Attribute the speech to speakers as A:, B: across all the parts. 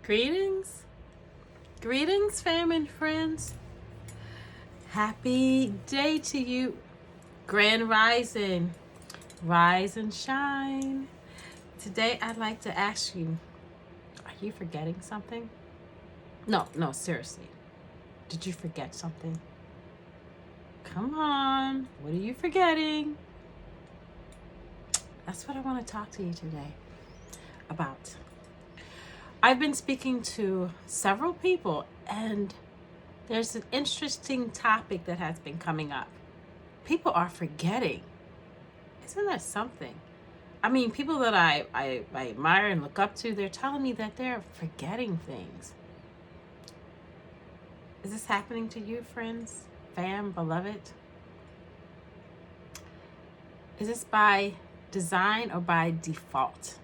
A: Greetings. Greetings, fam and friends. Happy day to you. Grand Rising. Rise and shine. Today, I'd like to ask you, are you forgetting something? No, seriously. Did you forget something? Come on. What are you forgetting? That's what I want to talk to you today about. I've been speaking to several people, and there's an interesting topic that has been coming up. People are forgetting. Isn't that something? I mean, people that I admire and look up to, they're telling me that they're forgetting things. Is this happening to you, friends, fam, beloved? Is this by design or by default?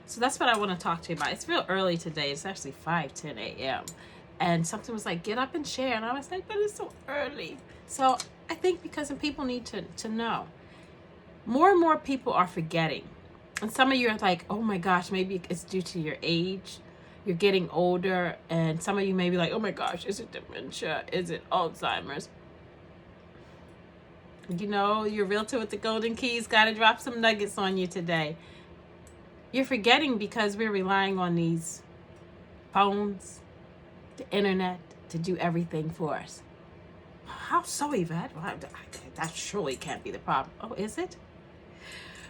A: So that's what I want to talk to you about. It's real early today. It's actually 5:10 a.m. And something was like, get up and share. And I was like, but it's so early. So I think because people need to know. More and more people are forgetting. And some of you are like, oh my gosh, maybe it's due to your age. You're getting older. And some of you may be like, oh my gosh, is it dementia? Is it Alzheimer's? You know, your realtor with the golden keys got to drop some nuggets on you today. You're forgetting because we're relying on these phones, the internet, to do everything for us. How so, Yvette? Well, that surely can't be the problem. Oh, is it?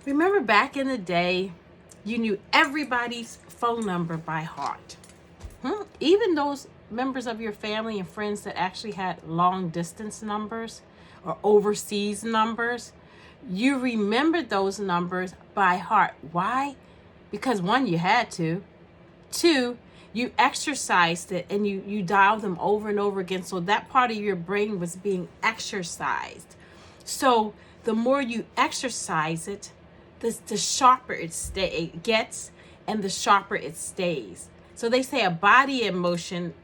A: Remember back in the day, you knew everybody's phone number by heart. Even those members of your family and friends that actually had long distance numbers or overseas numbers, you remembered those numbers by heart. Why? Because one, you had to. Two, you exercised it and you dialed them over and over again. So that part of your brain was being exercised. So the more you exercise it, the sharper it gets and the sharper it stays. So they say a body in motion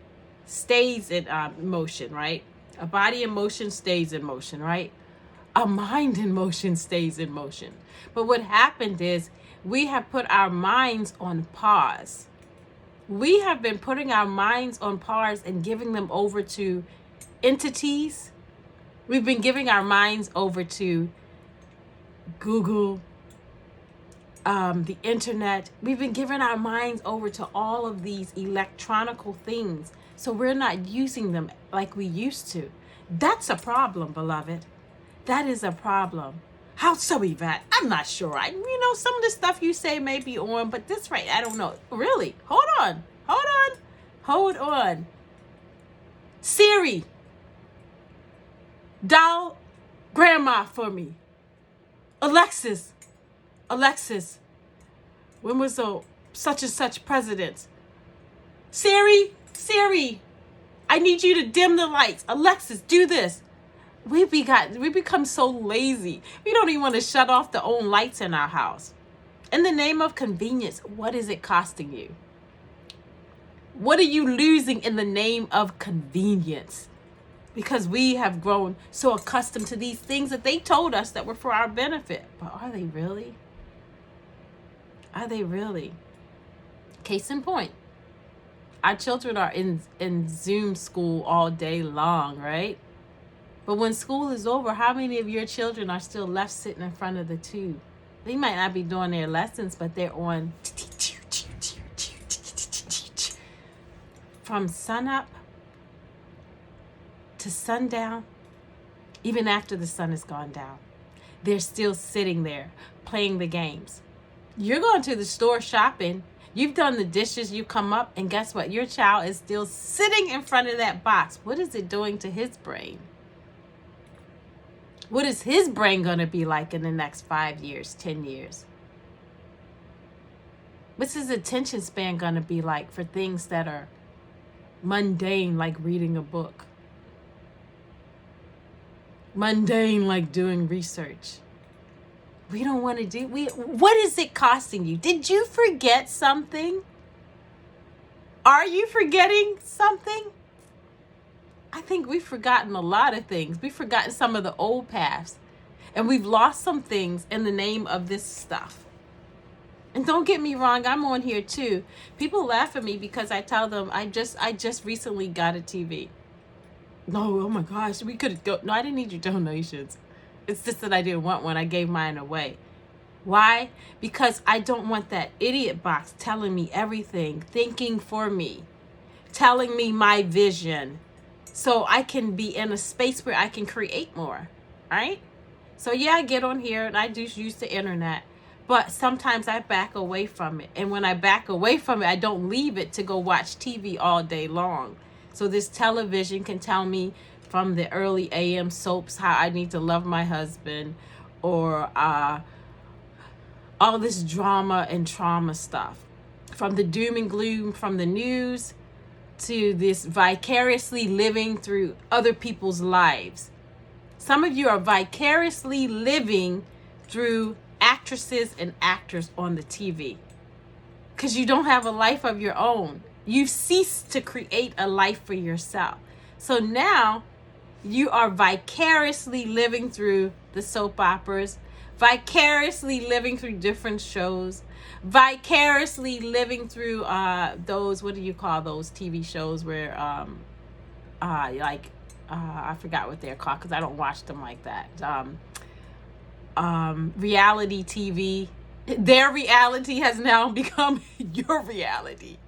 A: stays in motion, right? A body in motion stays in motion, right? A mind in motion stays in motion. But what happened is we have put our minds on pause. We have been putting our minds on pause and giving them over to entities. We've been giving our minds over to Google, the internet. We've been giving our minds over to all of these electronical things. So we're not using them like we used to. That's a problem, beloved. That is a problem. How so, Yvette? I'm not sure. Some of the stuff you say may be on, but this right, I don't know. Really? Hold on. Siri, dial grandma for me. Alexis, when was the such and such president? Siri, I need you to dim the lights. Alexis, do this. We become so lazy. We don't even want to shut off the own lights in our house. In the name of convenience, what is it costing you? What are you losing in the name of convenience? Because we have grown so accustomed to these things that they told us that were for our benefit. But are they really? Are they really? Case in point, our children are in Zoom school all day long, right? But when school is over, how many of your children are still left sitting in front of the tube? They might not be doing their lessons, but they're on from sunup to sundown, even after the sun has gone down. They're still sitting there playing the games. You're going to the store shopping. You've done the dishes, you come up, and guess what? Your child is still sitting in front of that box. What is it doing to his brain? What is his brain going to be like in the next 5 years, 10 years? What's his attention span going to be like for things that are mundane, like reading a book? Mundane, like doing research. We don't want to do. What is it costing you? Did you forget something? Are you forgetting something? I think we've forgotten a lot of things. We've forgotten some of the old paths. And we've lost some things in the name of this stuff. And don't get me wrong, I'm on here too. People laugh at me because I tell them I just recently got a TV. No, oh my gosh, we could go. No, I didn't need your donations. It's just that I didn't want one. I gave mine away. Why? Because I don't want that idiot box telling me everything, thinking for me, telling me my vision, so I can be in a space where I can create more, right? So yeah, I get on here and I do use the internet, but sometimes I back away from it. And when I back away from it, I don't leave it to go watch TV all day long. So this television can tell me from the early AM soaps how I need to love my husband, or all this drama and trauma stuff. From the doom and gloom from the news to this vicariously living through other people's lives. Some of you are vicariously living through actresses and actors on the TV because you don't have a life of your own. You've ceased to create a life for yourself. So now you are vicariously living through the soap operas, vicariously living through different shows, vicariously living through those, what do you call those TV shows where I forgot what they're called because I don't watch them like that. Reality TV. Their reality has now become your reality.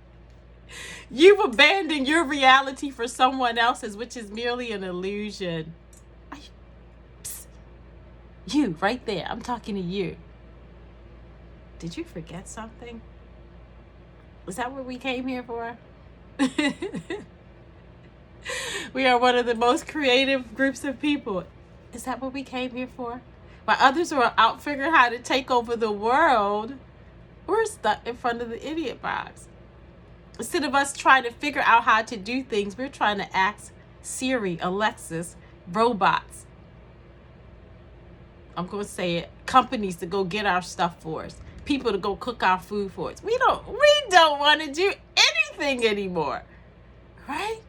A: You've abandoned your reality for someone else's, which is merely an illusion. Psst. You, right there. I'm talking to you. Did you forget something? Is that what we came here for? We are one of the most creative groups of people. Is that what we came here for? While others are out figuring how to take over the world, we're stuck in front of the idiot box. Instead of us trying to figure out how to do things, we're trying to ask Siri, Alexis, robots. I'm going to say it. Companies to go get our stuff for us. People to go cook our food for us. We don't want to do anything anymore. Right?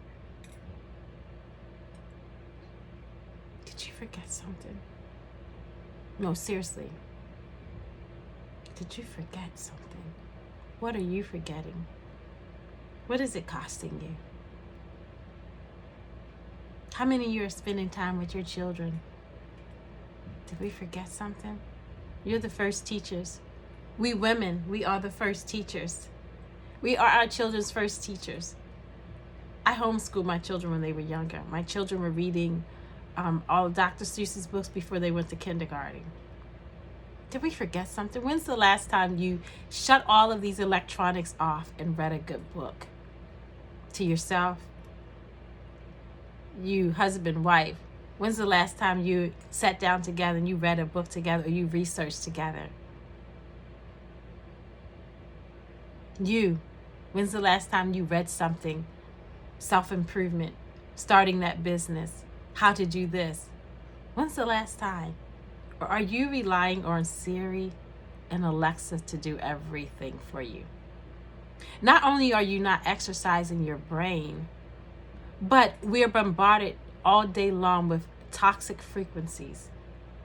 A: Did you forget something? No, seriously. Did you forget something? What are you forgetting? What is it costing you? How many of you are spending time with your children? Did we forget something? You're the first teachers. We women, we are the first teachers. We are our children's first teachers. I homeschooled my children when they were younger. My children were reading all of Dr. Seuss's books before they went to kindergarten. Did we forget something? When's the last time you shut all of these electronics off and read a good book? To yourself, you husband, wife, when's the last time you sat down together and you read a book together or you researched together? You, when's the last time you read something? Self-improvement, starting that business, how to do this. When's the last time? Or are you relying on Siri and Alexa to do everything for you? Not only are you not exercising your brain, but we're bombarded all day long with toxic frequencies,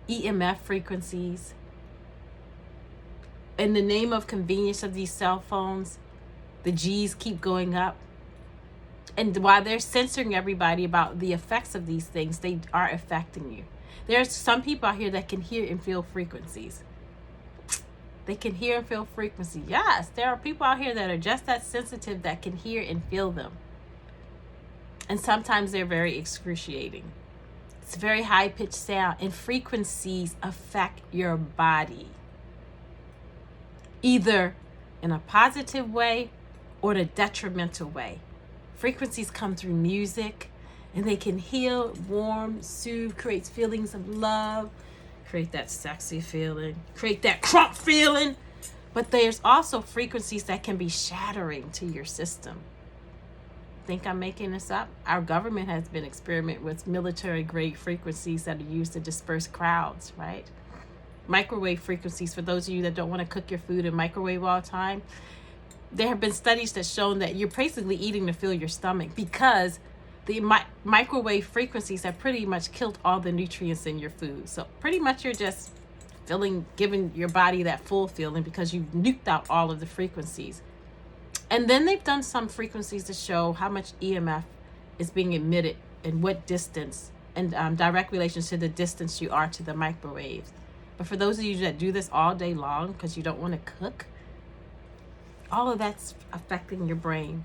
A: EMF frequencies. In the name of convenience of these cell phones, the G's keep going up. And while they're censoring everybody about the effects of these things, they are affecting you. There's some people out here that can hear and feel frequencies. They can hear and feel frequency. Yes, there are people out here that are just that sensitive that can hear and feel them. And sometimes they're very excruciating. It's a very high-pitched sound, and frequencies affect your body, either in a positive way or in a detrimental way. Frequencies come through music, and they can heal, warm, soothe, create feelings of love, create that sexy feeling, create that crump feeling. But there's also frequencies that can be shattering to your system. Think I'm making this up? Our government has been experimenting with military-grade frequencies that are used to disperse crowds, right? Microwave frequencies, for those of you that don't want to cook your food in microwave all the time. There have been studies that show that you're basically eating to fill your stomach because the microwave frequencies have pretty much killed all the nutrients in your food. So pretty much you're just feeling, giving your body that full feeling because you've nuked out all of the frequencies. And then they've done some frequencies to show how much EMF is being emitted and what distance, and direct relation to the distance you are to the microwaves. But for those of you that do this all day long because you don't want to cook, all of that's affecting your brain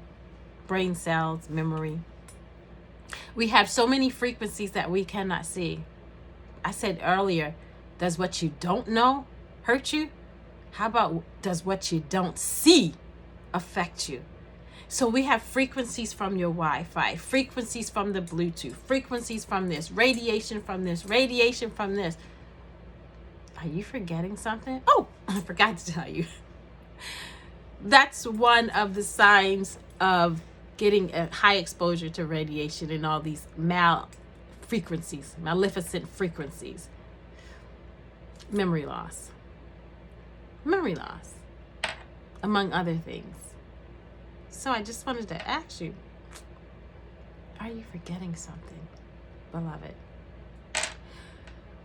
A: cells, memory. We have so many frequencies that we cannot see. I said earlier, does what you don't know hurt you? How about does what you don't see affect you? So we have frequencies from your Wi-Fi, frequencies from the Bluetooth, frequencies from this, radiation from this, radiation from this. Are you forgetting something? Oh, I forgot to tell you. That's one of the signs of getting a high exposure to radiation and all these maleficent frequencies. Memory loss, among other things. So I just wanted to ask you, are you forgetting something, beloved?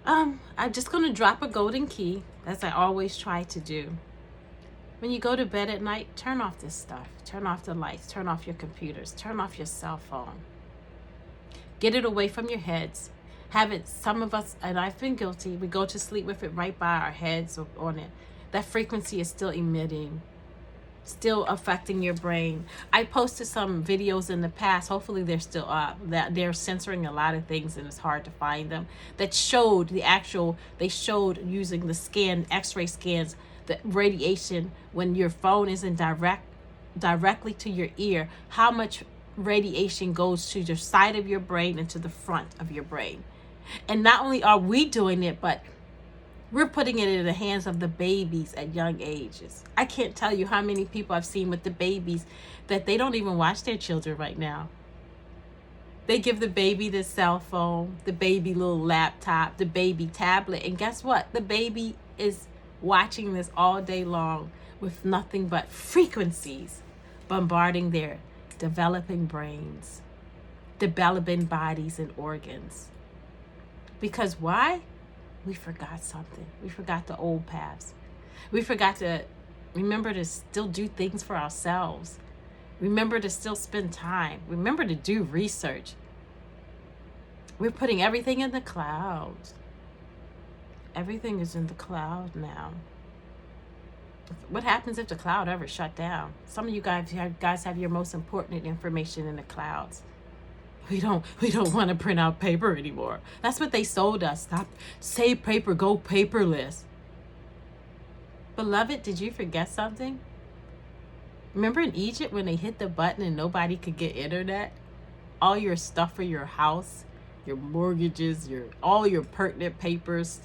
A: I'm just going to drop a golden key, as I always try to do. When you go to bed at night, turn off this stuff. Turn off the lights, turn off your computers, turn off your cell phone. Get it away from your heads. Have it, some of us, and I've been guilty, we go to sleep with it right by our heads or on it. That frequency is still emitting, still affecting your brain. I posted some videos in the past, hopefully they're still up, that they're censoring a lot of things and it's hard to find them, that showed they showed using the x-ray scans, the radiation when your phone isn't directly to your ear, how much radiation goes to the side of your brain and to the front of your brain. And not only are we doing it, but we're putting it in the hands of the babies at young ages. I can't tell you how many people I've seen with the babies that they don't even watch their children right now. They give the baby the cell phone, the baby little laptop, the baby tablet, and guess what? The baby is watching this all day long with nothing but frequencies bombarding their developing brains, developing bodies and organs. Because why? We forgot something. We forgot the old paths. We forgot to remember to still do things for ourselves. Remember to still spend time. Remember to do research. We're putting everything in the clouds. Everything is in the cloud now. What happens if the cloud ever shut down? Some of you guys have your most important information in the clouds. We don't want to print out paper anymore. That's what they sold us. Stop, save paper, go paperless. Beloved, did you forget something? Remember in Egypt when they hit the button and nobody could get internet? All your stuff for your house, your mortgages, all your pertinent papers,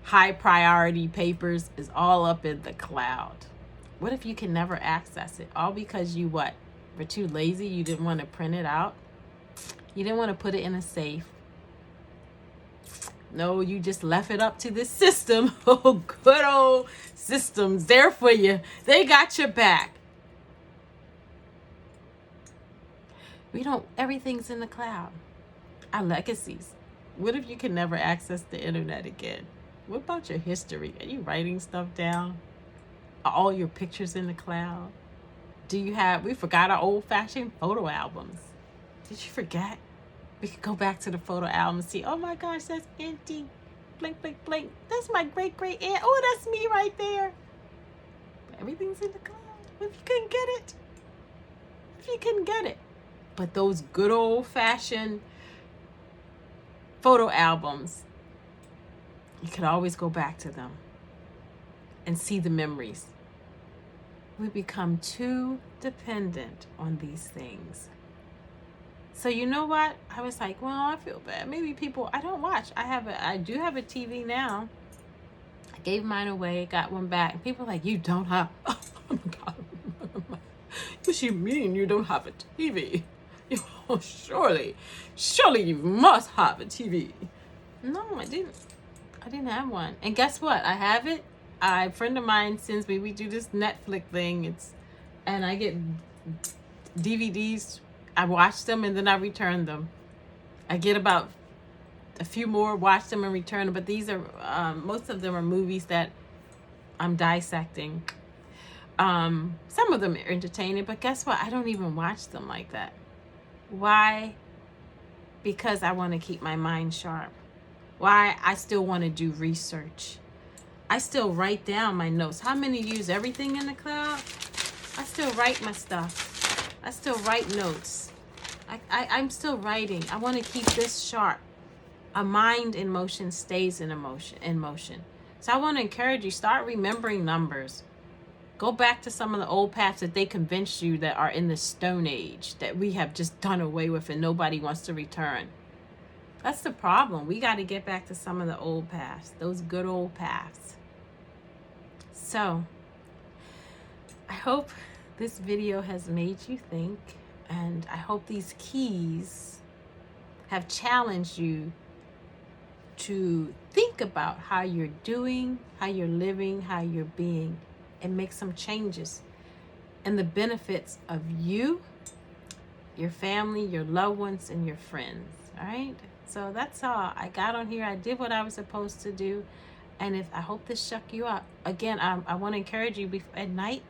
A: high priority papers is all up in the cloud. What if you can never access it? All because you what? Were too lazy, you didn't want to print it out? You didn't want to put it in a safe. No, you just left it up to the system. Oh, good old systems there for you. They got your back. Everything's in the cloud. Our legacies. What if you can never access the internet again? What about your history? Are you writing stuff down? Are all your pictures in the cloud? We forgot our old-fashioned photo albums. Did you forget? We could go back to the photo album and see, oh my gosh, that's Auntie. Blink, blink, blink. That's my great-great aunt. Oh, that's me right there. But everything's in the cloud. If you couldn't get it. But those good old-fashioned photo albums, you could always go back to them and see the memories. We become too dependent on these things. So you know what? I was like, well, I feel bad. Maybe people, I don't watch. I do have a TV now. I gave mine away, got one back. And people are like, you don't have, oh my God. What you mean you don't have a TV? Oh, surely you must have a TV. No, I didn't. I didn't have one. And guess what? I have it. A friend of mine sends me, we do this Netflix thing. And I get DVDs. I watch them and then I return them. I get about a few more, watch them and return them. But these are, most of them are movies that I'm dissecting. Some of them are entertaining, but guess what? I don't even watch them like that. Why? Because I want to keep my mind sharp. Why? I still want to do research. I still write down my notes. How many use everything in the cloud? I still write my stuff. I still write notes. I'm still writing. I want to keep this sharp. A mind in motion stays in motion. So I want to encourage you, start remembering numbers. Go back to some of the old paths that they convinced you that are in the Stone Age, that we have just done away with and nobody wants to return. That's the problem. We got to get back to some of the old paths, those good old paths. So I hope this video has made you think, and I hope these keys have challenged you to think about how you're doing, how you're living, how you're being, and make some changes and the benefits of you, your family, your loved ones, and your friends. All right. So that's all. I got on here. I did what I was supposed to do. And I hope this shook you up. Again, I want to encourage you at night,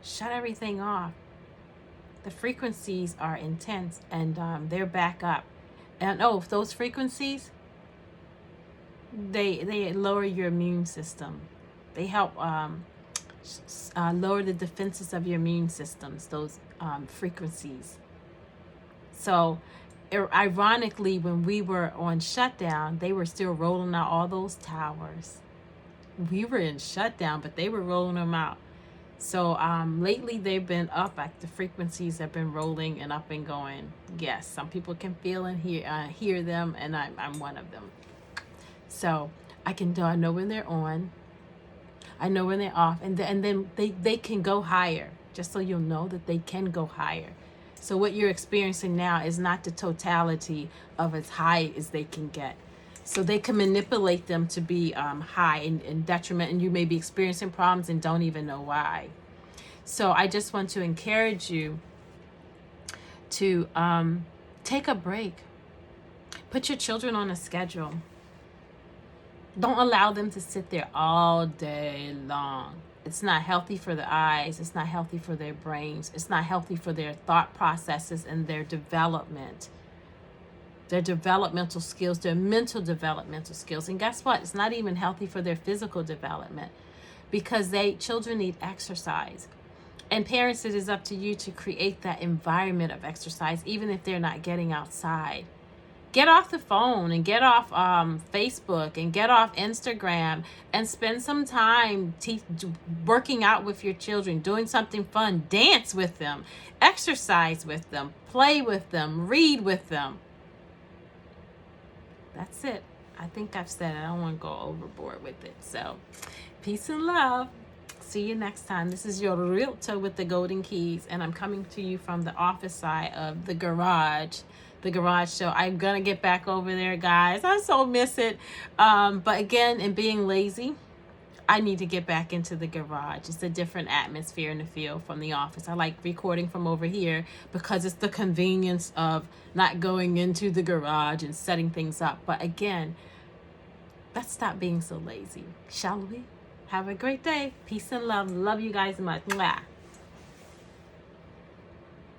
A: shut everything off. The frequencies are intense, and they're back up. And those frequencies, they lower your immune system. They help lower the defenses of your immune systems, those frequencies. So ironically, when we were on shutdown, they were still rolling out all those towers. We were in shutdown, but they were rolling them out. So lately they've been up, like the frequencies have been rolling and up and going. Yes, some people can feel and hear them, and I'm one of them. So I know when they're on, I know when they're off, and then they can go higher, just so you'll know that they can go higher. So what you're experiencing now is not the totality of as high as they can get. So they can manipulate them to be high and detriment, and you may be experiencing problems and don't even know why. So I just want to encourage you to take a break. Put your children on a schedule. Don't allow them to sit there all day long. It's not healthy for the eyes. It's not healthy for their brains. It's not healthy for their thought processes and their development. Their developmental skills, their mental developmental skills. And guess what? It's not even healthy for their physical development, because children need exercise. And parents, it is up to you to create that environment of exercise, even if they're not getting outside. Get off the phone and get off Facebook and get off Instagram and spend some time working out with your children, doing something fun, dance with them, exercise with them, play with them, read with them. That's it. I think I've said it. I don't want to go overboard with it. So, peace and love. See you next time. This is your realtor with the golden keys, and I'm coming to you from the office side of the garage show. I'm going to get back over there, guys. I so miss it. But again, in being lazy, I need to get back into the garage. It's a different atmosphere in the field from the office. I like recording from over here because it's the convenience of not going into the garage and setting things up. But again, let's stop being so lazy, shall we? Have a great day. Peace and love. Love you guys much. Mwah.